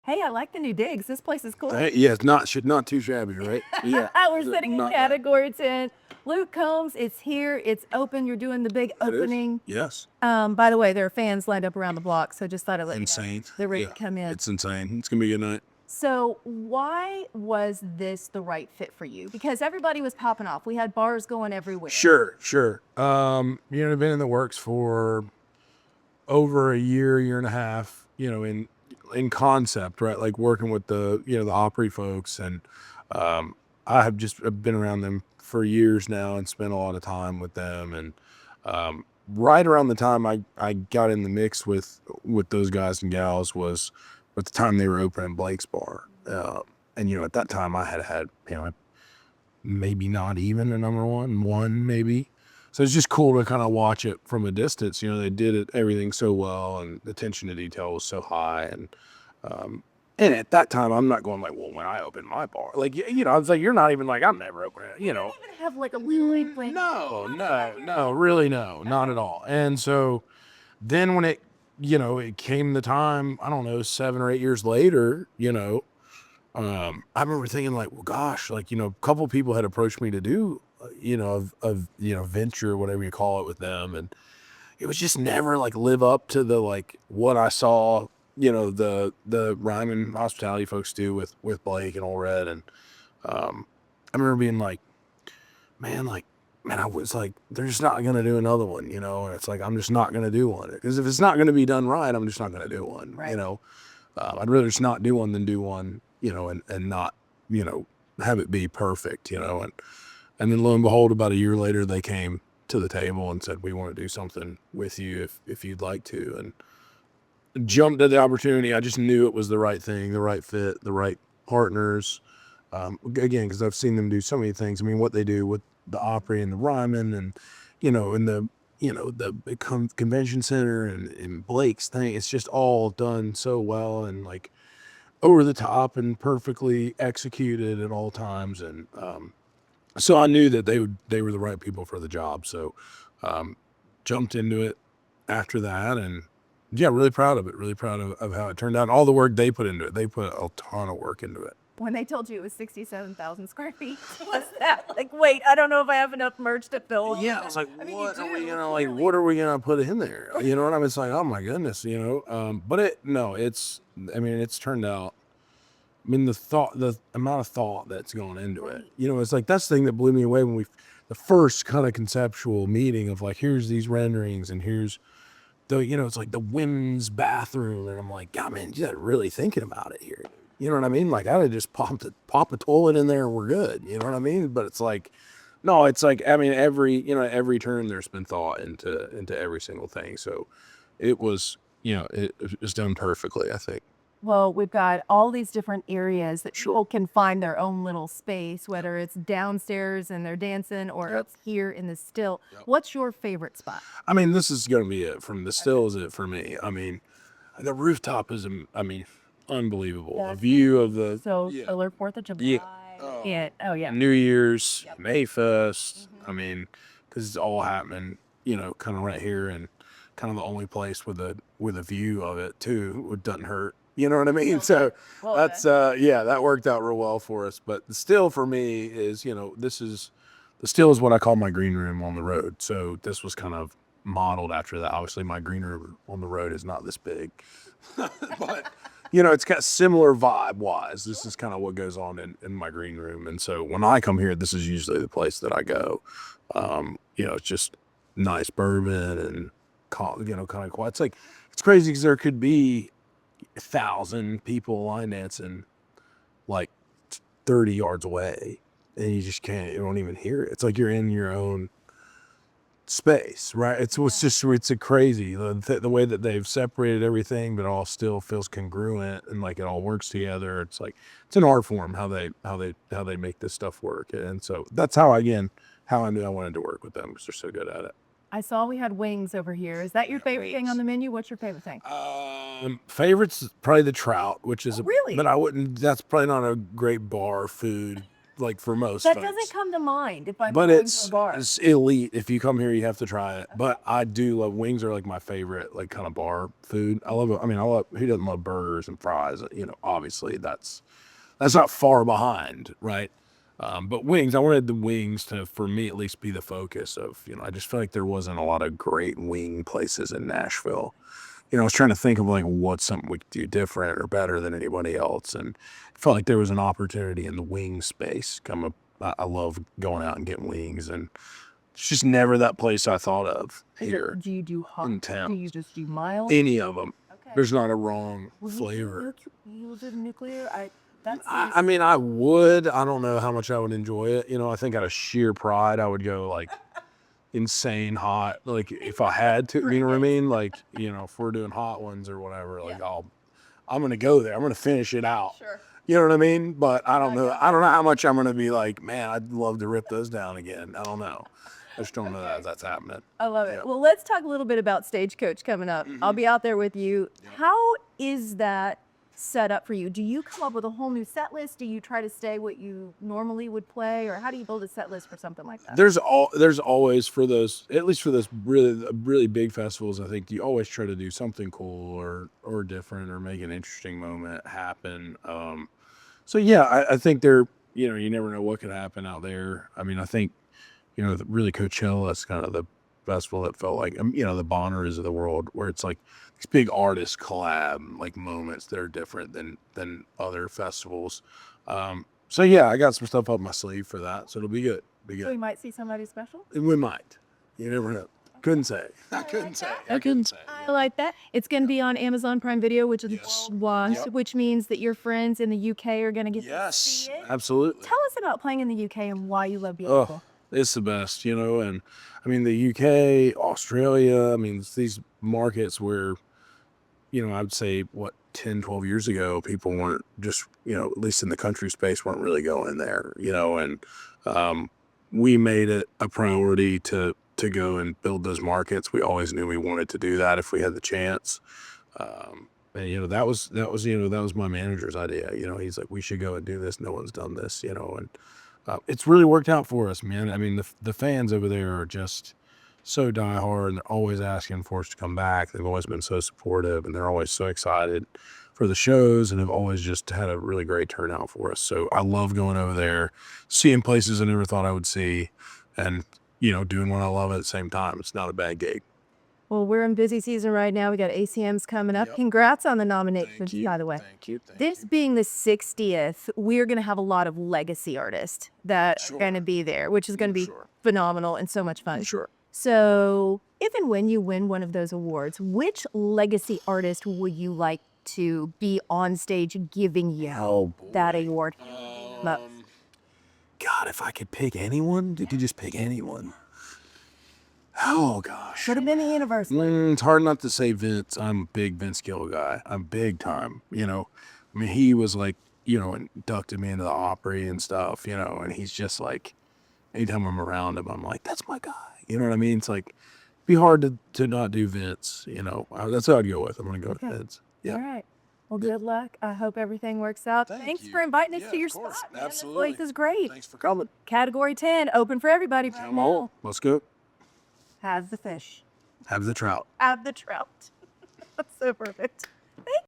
Hey, I like the new digs. This place is cool. Yeah, it's not too shabby, right? Yeah. We're sitting in Not bad. category 10. Luke Combs, it's here. It's open. You're doing the big It is. opening. Yes. By the way, there are fans lined up around the block, so just thought I'd let you know. Insane. They're ready Yeah. to come in. It's insane. It's gonna be a good night. So why was this the right fit for you? Because everybody was popping off. We had bars going everywhere. Sure. I've been in the works for over a year and a half, in concept, right? Like working with the Opry folks. And I have just been around them for years now and spent a lot of time with them. And right around the time I got in the mix with those guys and gals was at the time they were opening Blake's Bar. And at that time I had maybe not even a number one maybe. So it's just cool to kind of watch it from a distance. They did everything so well, and the attention to detail was so high. And at that time, I'm not going like, well, when I open my bar, like, I was like, you're not even like, I'm never opening it, You don't even have like a little place. No, really, no, not at all. And so then when it came the time, I don't know, 7 or 8 years later, I remember thinking like, well, gosh, like, a couple of people had approached me to do, venture, whatever you call it, with them. And it was just never like live up to the, like what I saw, the Ryman hospitality folks do with Blake and Old Red. And, I remember being like, man, I was like, they're just not going to do another one, and it's like, I'm just not going to do one. Because if it's not going to be done right, I'm just not going to do one, Right. I'd rather just not do one than do one, and not, have it be perfect, and then lo and behold, about a year later, they came to the table and said, we want to do something with you if you'd like to. And jumped at the opportunity. I just knew it was the right thing, the right fit, the right partners. Again, because I've seen them do so many things. I mean, what they do with the Opry and the Ryman and, in the convention center and Blake's thing, it's just all done so well and like over the top and perfectly executed at all times. And so I knew that they were the right people for the job. So jumped into it after that, and yeah, really proud of it. Really proud of how it turned out. And all the work they put into it. They put a ton of work into it. When they told you it was 67,000 square feet, was that like, wait, I don't know if I have enough merch to fill. Yeah, I was like, mean, what you are we do, gonna clearly. what are we gonna put in there? You know what I mean? It's like, oh my goodness, But it's turned out. I mean, the amount of thought that's gone into it. It's like that's the thing that blew me away when the first kind of conceptual meeting of like, here's these renderings and here's it's like the women's bathroom, and I'm like, God, man, you're really thinking about it here. You know what I mean? Like, I would just pop a toilet in there and we're good. You know what I mean? But it's like, no, it's like, I mean, every turn there's been thought into every single thing. So it was, it was done perfectly, I think. Well, we've got all these different areas that Sure. people can find their own little space, whether it's downstairs and they're dancing or Yep. it's here in the still. Yep. What's your favorite spot? I mean, this is going to be it from the still is it for me. I mean, the rooftop is, unbelievable. A view of the So solar 4th of July. Yeah. Oh yeah. New Year's, Yep. Mayfest. I mean, because it's all happening, kind of right here, and kind of the only place with a view of it too. It doesn't hurt. You know what I mean? So Well, that's that worked out real well for us. But the still for me is, the still is what I call my green room on the road. So this was kind of modeled after that. Obviously, my green room on the road is not this big, but it's got similar vibe wise. This is kind of what goes on in my green room. And so when I come here, this is usually the place that I go. It's just nice bourbon and, kind of quiet. It's like, it's crazy because there could be 1,000 people line dancing like 30 yards away and you don't even hear it. It's like you're in your own space, right? It's a crazy the way that they've separated everything, but it all still feels congruent and like it all works together. It's like it's an art form how they make this stuff work. And so that's how I knew I wanted to work with them, because they're so good at it. I saw we had wings over here. Is that your favorite thing on the menu? What's your favorite thing? Favorites probably the trout, which is really? but I wouldn't. That's probably not a great bar food like for most That folks. doesn't come to mind if I'm But going to a bar. it's elite. If you come here, you have to try it. But I do love wings. Are like my favorite, like kind of bar food. I love it. I mean, I love who doesn't love burgers and fries? You know, obviously that's not far behind, right? But wings, I wanted the wings to, for me at least, be the focus of. You know, I just feel like there wasn't a lot of great wing places in Nashville. You know, I was trying to think of like what's something we could do different or better than anybody else, and I felt like there was an opportunity in the wing space. I love going out and getting wings, and it's just never that place I thought of here Do you do hot? in town. Do you just do mild? Any of them. Okay. There's not a wrong Will flavor. You do nuclear? That's I mean, I would. I don't know how much I would enjoy it. You know, I think out of sheer pride, I would go like insane hot. Like if I had to, you know what I mean? Like, you know, if we're doing hot ones or whatever, like I'm going to go there. I'm going to finish it out. Sure. You know what I mean? But I don't know. I don't know how much I'm going to be like, man, I'd love to rip those down again. I don't know. I just don't know that that's happening. I love it. Well, let's talk a little bit about Stagecoach coming up. I'll be out there with you. How is that set up for you? Do you come up with a whole new set list? Do you try to stay what you normally would play, or how do you build a set list for something like that? There's always for those, at least for those really big festivals, I think you always try to do something cool or different or make an interesting moment happen. So yeah, I think you never know what could happen out there. I mean, I think, really Coachella is kind of the festival that felt like, the Bonners of the world, where it's like these big artists collab, like moments that are different than other festivals. So yeah, I got some stuff up my sleeve for that, so it'll be good. So we might see somebody special? We might. You never know. Couldn't say. I couldn't say. I like that. It's going to be on Amazon Prime Video, which is worldwide, which means that your friends in the UK are going to get to see it. Absolutely. Tell us about playing in the UK and why you love being local. It's the best, and I mean, the UK, Australia, I mean, it's these markets where, I'd say 10, 12 years ago, people weren't just, at least in the country space, weren't really going there, and we made it a priority to go and build those markets. We always knew we wanted to do that if we had the chance. And that was my manager's idea. He's like, we should go and do this. No one's done this, and it's really worked out for us, man. I mean, the fans over there are just so diehard, and they're always asking for us to come back. They've always been so supportive, and they're always so excited for the shows, and have always just had a really great turnout for us. So I love going over there, seeing places I never thought I would see, and doing what I love at the same time. It's not a bad gig. Well, we're in busy season right now. We got ACMs coming up. Yep. Congrats on the nominations, by the way. Thank you. This being the 60th, we're going to have a lot of legacy artists that are going to be there, which is going to be phenomenal and so much fun. Sure. So if and when you win one of those awards, which legacy artist would you like to be on stage giving you that award? God, if I could pick anyone, you could just pick anyone. Oh, gosh. Should have been the universe. It's hard not to say Vince. I'm a big Vince Gill guy. I'm big time, I mean, he was like, inducted me into the Opry and stuff, and he's just like, anytime I'm around him, I'm like, that's my guy. You know what I mean? It's like, it'd be hard to not do Vince, That's what I'd go with. I'm going to go with Vince. Yeah. All right. Well, good luck. I hope everything works out. Thanks for inviting us to your spot. Absolutely. This place is great. Thanks for coming. Category 10, open for everybody. Come on. Let's go. Have the fish. Have the trout. Have the trout. That's so perfect.